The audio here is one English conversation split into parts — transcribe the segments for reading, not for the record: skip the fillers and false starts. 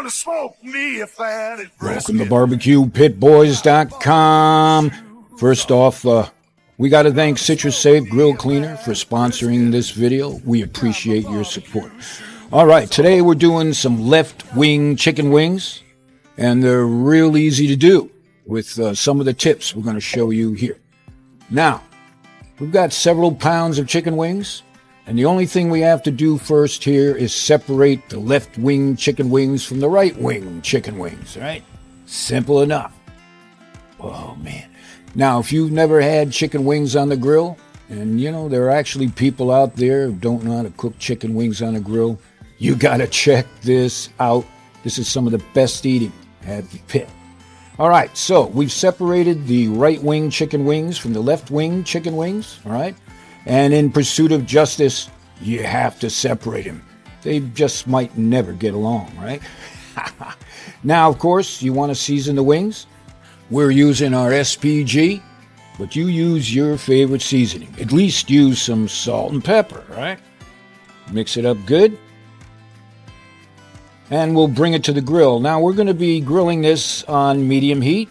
gonna smoke me a fatted Welcome to BarbecuePitBoys.com. First off, we got to thank citrusafe Grill Cleaner for sponsoring this video. We appreciate your support. All right, today we're doing some left wing chicken wings, and they're real easy to do with some of the tips we're going to show you here. Now, we've got several pounds of chicken wings, and the only thing we have to do first here is separate the left wing chicken wings from the right wing chicken wings, right? Simple enough. Oh, man. Now, if you've never had chicken wings on the grill, and, you know, there are actually people out there who don't know how to cook chicken wings on a grill, you got to check this out. This is some of the best eating at the pit. All right, so we've separated the right wing chicken wings from the left wing chicken wings, all right? And in pursuit of justice, you have to separate them. They just might never get along, right? Now, of course, you want to season the wings. We're using our SPG, but you use your favorite seasoning. At least use some salt and pepper, right? Mix it up good. And we'll bring it to the grill. Now, we're going to be grilling this on medium heat.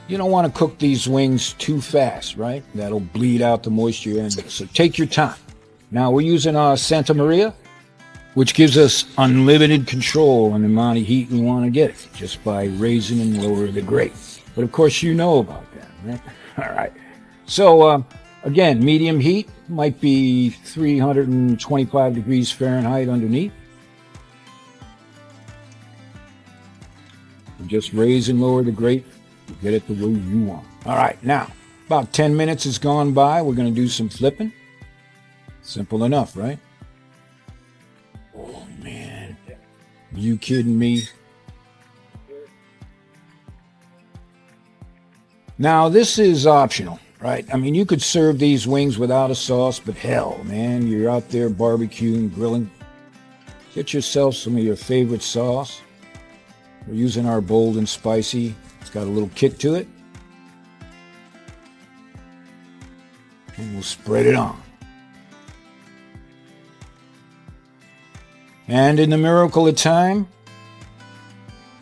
You don't want to cook these wings too fast, right? That'll bleed out the moisture. So take your time. Now, we're using our Santa Maria, which gives us unlimited control on the amount of heat we want to get it, just by raising and lowering the grate. But, of course, you know about that, right? All right. So, again, medium heat might be 325 degrees Fahrenheit underneath. And just raise and lower the grate. Get it the way you want. All right, now, about 10 minutes has gone by. We're going to do some flipping. Simple enough, right? Oh, man. Are you kidding me? Now, this is optional, right? I mean, you could serve these wings without a sauce, but hell, man, you're out there barbecuing, grilling. Get yourself some of your favorite sauce. We're using our bold and spicy. It's got a little kick to it. And we'll spread it on. And in the miracle of time,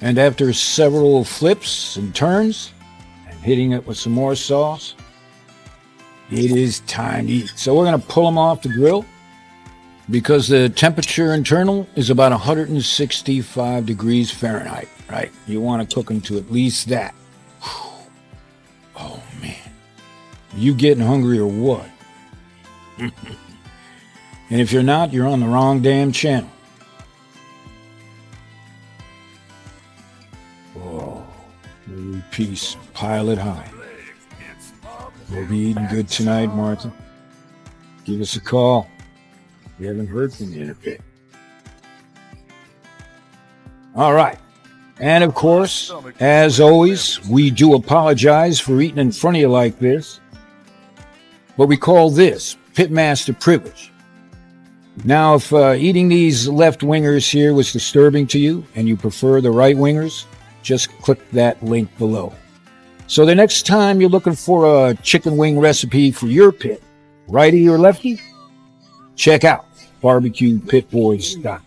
and after several flips and turns, and hitting it with some more sauce, it is time to eat. So we're going to pull them off the grill because the temperature internal is about 165 degrees Fahrenheit, right? You want to cook them to at least that. Whew. Oh, man. Are you getting hungry or what? And if you're not, you're on the wrong damn channel. Oh, every piece, pile it high. We'll be eating good tonight, Martha. Give us a call. We haven't heard from you in a bit. All right. And, of course, as always, we do apologize for eating in front of you like this. But we call this Pitmaster privilege. Now, if eating these left wingers here was disturbing to you and you prefer the right wingers, just click that link below. So the next time you're looking for a chicken wing recipe for your pit, righty or lefty, check out BarbecuePitBoys.com.